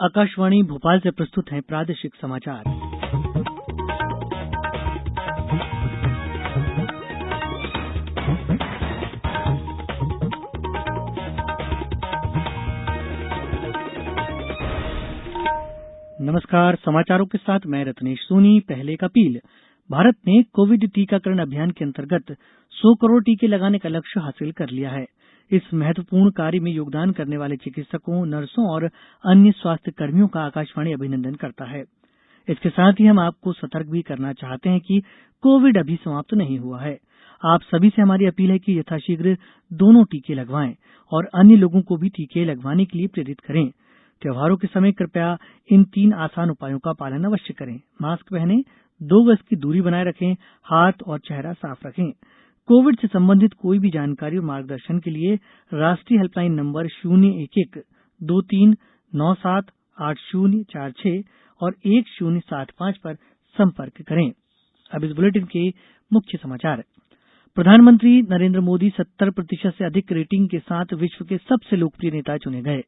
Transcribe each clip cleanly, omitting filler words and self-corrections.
आकाशवाणी भोपाल से प्रस्तुत हैं प्रादेशिक समाचार। नमस्कार, समाचारों के साथ मैं रत्नेश सोनी। पहले एक अपील। भारत ने कोविड टीकाकरण अभियान के अंतर्गत 100 करोड़ टीके लगाने का लक्ष्य हासिल कर लिया है। इस महत्वपूर्ण कार्य में योगदान करने वाले चिकित्सकों, नर्सों और अन्य स्वास्थ्य कर्मियों का आकाशवाणी अभिनंदन करता है। इसके साथ ही हम आपको सतर्क भी करना चाहते हैं कि कोविड अभी समाप्त नहीं हुआ है। आप सभी से हमारी अपील है कि यथाशीघ्र दोनों टीके लगवाएं और अन्य लोगों को भी टीके लगवाने के लिए प्रेरित करें। त्योहारों के समय कृपया इन 3 आसान उपायों का पालन अवश्य करें। मास्क पहनें, 2 गज की दूरी बनाए रखें, हाथ और चेहरा साफ रखें। कोविड से संबंधित कोई भी जानकारी और मार्गदर्शन के लिए राष्ट्रीय हेल्पलाइन नंबर 011239780046 और 1075 पर संपर्क करें। अब इस बुलेटिन के मुख्य समाचार। प्रधानमंत्री नरेंद्र मोदी 70% से अधिक रेटिंग के साथ विश्व के सबसे लोकप्रिय नेता चुने गए।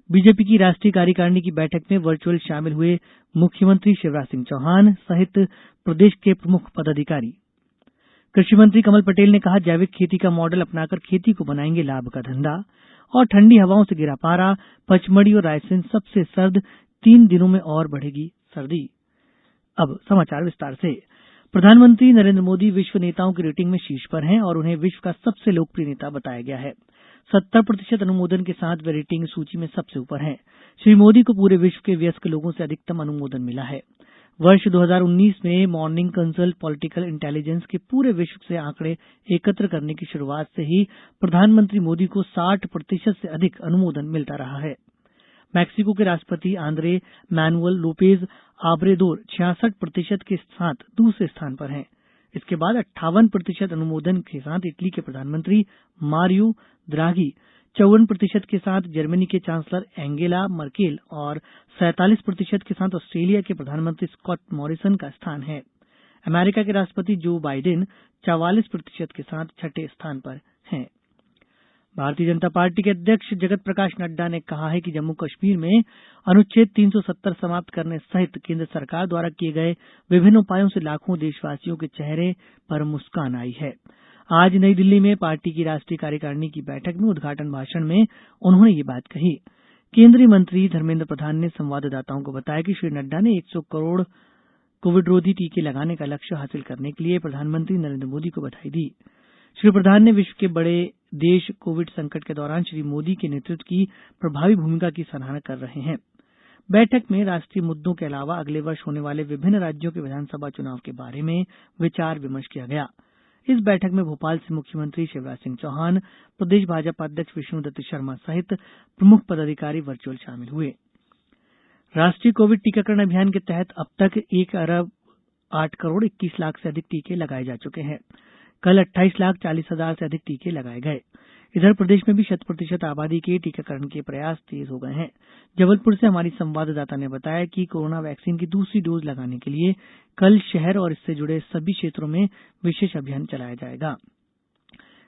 बीजेपी की राष्ट्रीय कार्यकारिणी की बैठक में वर्चुअल शामिल हुए मुख्यमंत्री शिवराज सिंह चौहान सहित प्रदेश के प्रमुख पदाधिकारी। कृषि मंत्री कमल पटेल ने कहा, जैविक खेती का मॉडल अपनाकर खेती को बनाएंगे लाभ का धंधा। और ठंडी हवाओं से गिरा पारा, पचमढ़ी और रायसेन सबसे सर्द, 3 दिनों में और बढ़ेगी सर्दी। अब समाचार विस्तार से। प्रधानमंत्री नरेंद्र मोदी विश्व नेताओं की रेटिंग में शीर्ष पर हैं और उन्हें विश्व का सबसे लोकप्रिय नेता बताया गया है। 70% अनुमोदन के साथ वे रेटिंग सूची में सबसे ऊपर हैं। श्री मोदी को पूरे विश्व के वयस्क लोगों से अधिकतम अनुमोदन मिला है। वर्ष 2019 में मॉर्निंग कंसल्ट पॉलिटिकल इंटेलिजेंस के पूरे विश्व से आंकड़े एकत्र करने की शुरुआत से ही प्रधानमंत्री मोदी को 60% से अधिक अनुमोदन मिलता रहा है। मैक्सिको के राष्ट्रपति आंद्रे मैनुअल लोपेज आब्रेदोर 66% के साथ दूसरे स्थान पर हैं। इसके बाद 58% अनुमोदन के साथ इटली के प्रधानमंत्री मारियो द्राघी, 54% के साथ जर्मनी के चांसलर एंगेला मर्केल और 47% के साथ ऑस्ट्रेलिया के प्रधानमंत्री स्कॉट मॉरिसन का स्थान है। अमेरिका के राष्ट्रपति जो बाइडेन 44% के साथ छठे स्थान पर हैं। भारतीय जनता पार्टी के अध्यक्ष जगत प्रकाश नड्डा ने कहा है कि जम्मू कश्मीर में अनुच्छेद 370 समाप्त करने सहित केंद्र सरकार द्वारा किए गए विभिन्न उपायों से लाखों देशवासियों के चेहरे पर मुस्कान आई है। आज नई दिल्ली में पार्टी की राष्ट्रीय कार्यकारिणी की बैठक में उद्घाटन भाषण में उन्होंने ये बात कही। केंद्रीय मंत्री धर्मेंद्र प्रधान ने संवाददाताओं को बताया कि श्री नड्डा ने 100 करोड़ कोविड रोधी टीके लगाने का लक्ष्य हासिल करने के लिए प्रधानमंत्री नरेंद्र मोदी को बधाई दी। श्री प्रधान ने विश्व के बड़े देश कोविड संकट के दौरान श्री मोदी के नेतृत्व की प्रभावी भूमिका की सराहना कर रहे हैं। बैठक में राष्ट्रीय मुद्दों के अलावा अगले वर्ष होने वाले विभिन्न राज्यों के विधानसभा चुनाव के बारे में विचार विमर्श किया गया। इस बैठक में भोपाल से मुख्यमंत्री शिवराज सिंह चौहान, प्रदेश भाजपा अध्यक्ष विष्णुदत्त शर्मा सहित प्रमुख पदाधिकारी वर्चुअल शामिल हुए। राष्ट्रीय कोविड टीकाकरण अभियान के तहत अब तक 1 अरब 8 करोड़ 21 लाख से अधिक टीके लगाए जा चुके हैं। कल 28 लाख 40 हजार से अधिक टीके लगाए गए। इधर प्रदेश में भी 100% आबादी के टीकाकरण के प्रयास तेज हो गए हैं। जबलपुर से हमारी संवाददाता ने बताया कि कोरोना वैक्सीन की दूसरी डोज लगाने के लिए कल शहर और इससे जुड़े सभी क्षेत्रों में विशेष अभियान चलाया जाएगा।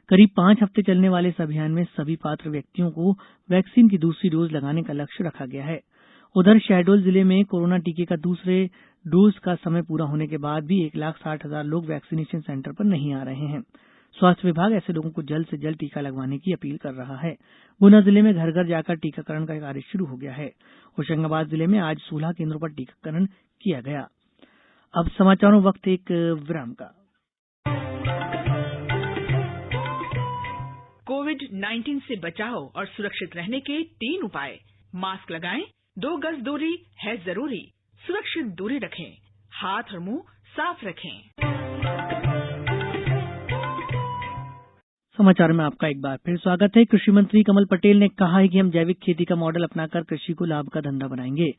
करीब 5 हफ्ते चलने वाले इस अभियान में सभी पात्र व्यक्तियों को वैक्सीन की दूसरी डोज लगाने का लक्ष्य रखा गया है। उधर शहडोल जिले में कोरोना टीके का दूसरे डोज का समय पूरा होने के बाद भी 1,60,000 लोग वैक्सीनेशन सेंटर पर नहीं आ रहे हैं। स्वास्थ्य विभाग ऐसे लोगों को जल्द से जल्द टीका लगवाने की अपील कर रहा है। गुना जिले में घर घर जाकर टीकाकरण का कार्य शुरू हो गया है। होशंगाबाद जिले में आज 16 केंद्रों पर टीकाकरण किया गया। अब समाचारों वक्त एक विराम का। कोविड-19 से बचाव और सुरक्षित रहने के 3 उपाय। मास्क लगाएं, 2 गज दूरी है जरूरी, सुरक्षित दूरी रखें, हाथ और मुंह साफ रखें। समाचार में आपका एक बार फिर स्वागत है। कृषि मंत्री कमल पटेल ने कहा है कि हम जैविक खेती का मॉडल अपनाकर कृषि को लाभ का धंधा बनाएंगे।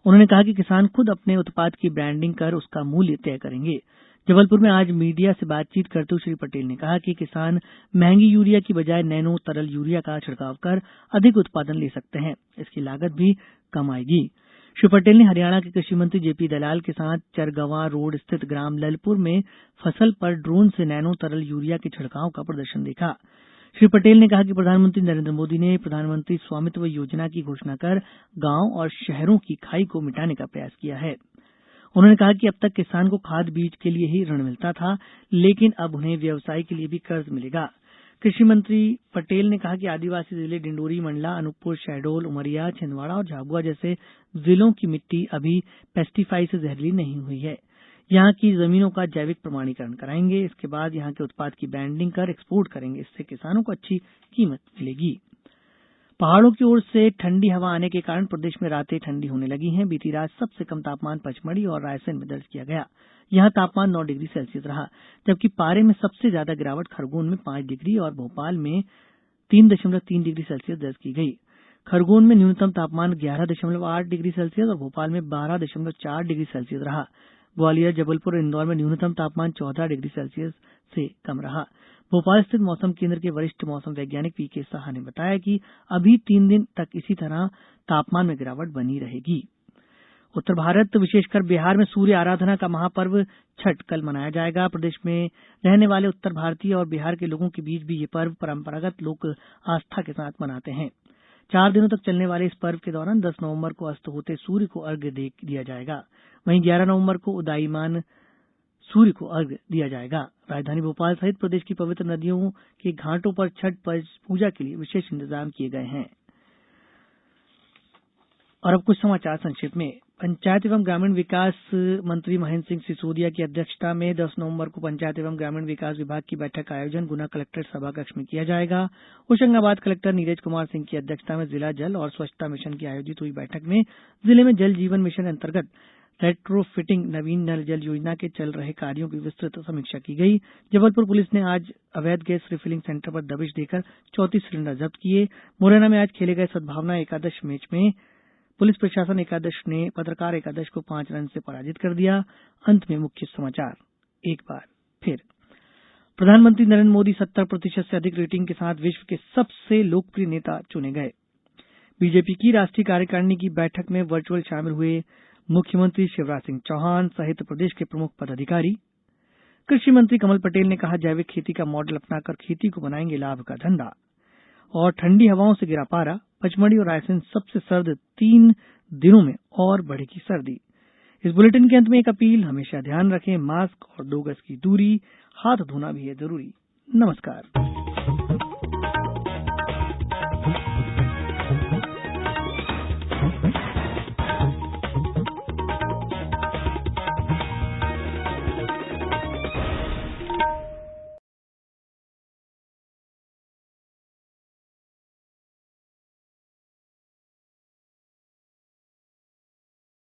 उन्होंने कहा कि किसान खुद अपने उत्पाद की ब्रांडिंग कर उसका मूल्य तय करेंगे। जबलपुर में आज मीडिया से बातचीत करते हुए श्री पटेल ने कहा कि किसान महंगी यूरिया की बजाय नैनो तरल यूरिया का छिड़काव कर अधिक उत्पादन ले सकते हैं। इसकी लागत भी कम आएगी। श्री पटेल ने हरियाणा के कृषि मंत्री जेपी दलाल के साथ चरगवां रोड स्थित ग्राम ललपुर में फसल पर ड्रोन से नैनो तरल यूरिया के छिड़काव का प्रदर्शन देखा। श्री पटेल ने कहा कि प्रधानमंत्री नरेंद्र मोदी ने प्रधानमंत्री स्वामित्व योजना की घोषणा कर गांव और शहरों की खाई को मिटाने का प्रयास किया है। उन्होंने कहा कि अब तक किसान को खाद बीज के लिए ही ऋण मिलता था, लेकिन अब उन्हें व्यवसाय के लिए भी कर्ज मिलेगा। कृषि मंत्री पटेल ने कहा कि आदिवासी जिले डिंडोरी, मंडला, अनूपपुर, शहडोल, उमरिया, छिंदवाड़ा और झाबुआ जैसे जिलों की मिट्टी अभी पेस्टिसाइड से जहरीली नहीं हुई है। यहां की जमीनों का जैविक प्रमाणीकरण कराएंगे। इसके बाद यहां के उत्पाद की ब्रांडिंग कर एक्सपोर्ट करेंगे। इससे किसानों को अच्छी कीमत मिलेगी। पहाड़ों की ओर से ठंडी हवा आने के कारण प्रदेश में रातें ठंडी होने लगी हैं। बीती रात सबसे कम तापमान पचमढ़ी और रायसेन में दर्ज किया गया। यहां तापमान 9 डिग्री सेल्सियस रहा, जबकि पारे में सबसे ज्यादा गिरावट खरगोन में 5 डिग्री और भोपाल में 3.3 डिग्री सेल्सियस दर्ज की गई। खरगोन में न्यूनतम तापमान 11.8 डिग्री सेल्सियस और भोपाल में 12.4 डिग्री सेल्सियस रहा। ग्वालियर, जबलपुर और इंदौर में न्यूनतम तापमान 14 डिग्री सेल्सियस से कम रहा। भोपाल स्थित मौसम केंद्र के वरिष्ठ मौसम वैज्ञानिक पीके साहा ने बताया कि अभी 3 दिन तक इसी तरह तापमान में गिरावट बनी रहेगी। उत्तर भारत, विशेषकर बिहार में सूर्य आराधना का महापर्व छठ कल मनाया जाएगा। प्रदेश में रहने वाले उत्तर भारतीय और बिहार के लोगों के बीच भी ये पर्व परंपरागत लोक आस्था के साथ मनाते हैं। 4 दिनों तक चलने वाले इस पर्व के दौरान 10 नवंबर को अस्त होते सूर्य को अर्घ्य दिया जाएगा। वहीं 11 नवंबर को उदीयमान सूर्य को अर्घ्य दिया जाएगा। राजधानी भोपाल सहित प्रदेश की पवित्र नदियों के घाटों पर छठ पूजा के लिए विशेष इंतजाम किए गए हैं। और अब कुछ समाचार संक्षेप में। पंचायत एवं ग्रामीण विकास मंत्री महेंद्र सिंह सिसोदिया की अध्यक्षता में 10 नवंबर को पंचायत एवं ग्रामीण विकास विभाग की बैठक का आयोजन गुना कलेक्ट्रेट सभाकक्ष में किया जाएगा। होशंगाबाद कलेक्टर नीरज कुमार सिंह की अध्यक्षता में जिला जल और स्वच्छता मिशन की आयोजित हुई बैठक में जिले में जल जीवन मिशन अंतर्गत रेट्रोफिटिंग नवीन नल जल योजना के चल रहे कार्यों की विस्तृत समीक्षा की गई। जबलपुर पुलिस ने आज अवैध गैस रिफिलिंग सेंटर पर दबिश देकर 34 सिलेंडर जब्त किए। मुरैना में आज खेले गए सद्भावना एकादश मैच में पुलिस प्रशासन एकादश ने पत्रकार एकादश को 5 रन से पराजित कर दिया। अंत में मुख्य समाचार एक बार फिर। प्रधानमंत्री नरेंद्र मोदी 70% से अधिक रेटिंग के साथ विश्व के सबसे लोकप्रिय नेता चुने गए। बीजेपी की राष्ट्रीय कार्यकारिणी की बैठक में वर्चुअल शामिल हुए मुख्यमंत्री शिवराज सिंह चौहान सहित प्रदेश के प्रमुख पदाधिकारी। कृषि मंत्री कमल पटेल ने कहा, जैविक खेती का मॉडल अपनाकर खेती को बनाएंगे लाभ का धंधा। और ठंडी हवाओं से गिरा पारा, पचमढ़ी और रायसेन सबसे सर्द, 3 दिनों में और बढ़ेगी सर्दी। इस बुलेटिन के अंत में एक अपील, हमेशा ध्यान रखें, मास्क और 2 गज की दूरी, हाथ धोना भी है जरूरी। नमस्कार।